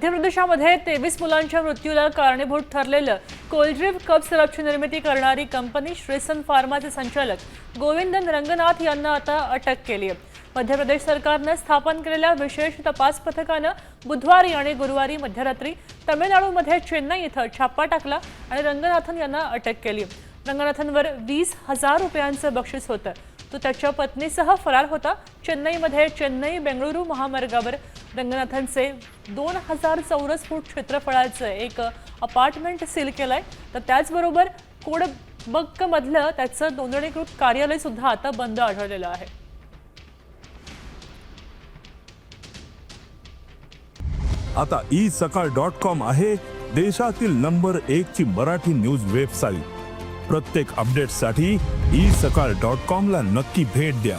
मध्य प्रदेशामध्ये 23 मुलांच्या मृत्यूला कारणीभूत ठरलेलं कोलड्रिव कप सिरपची निर्मिती करणारी कंपनी श्रीसन फार्माचे संचालक गोविंदन रंगनाथ यांना आता अटक केली आहे। मध्य प्रदेश सरकारने स्थापन केलेल्या विशेष तपास पथकानं बुधवारी आणि गुरुवारी मध्यरात्री तमिळनाडूमध्ये चेन्नई इथं छापा टाकला आणि रंगनाथन यांना अटक केली। रंगनाथनवर 20,000 रुपयांचं बक्षीस होतं। तो त्याच्या पत्नीसह फरार होता। चेन्नईमध्ये चेन्नई बेंगळुरू महामार्गावर रंगनाथनचे 2000 चौरस फूट क्षेत्रफळाचं एक अपार्टमेंट सील केलंय। तर त्याचबरोबर कोडबक्कमधलं त्याचं नोंदणीकृत कार्यालय सुद्धा आता बंद आढळलेलं आहे। आता isakal.com आहे देशातील नंबर 1 ची मराठी न्यूज वेबसाईट। प्रत्येक अपडेटसाठी isakal.com ला नक्की भेट द्या।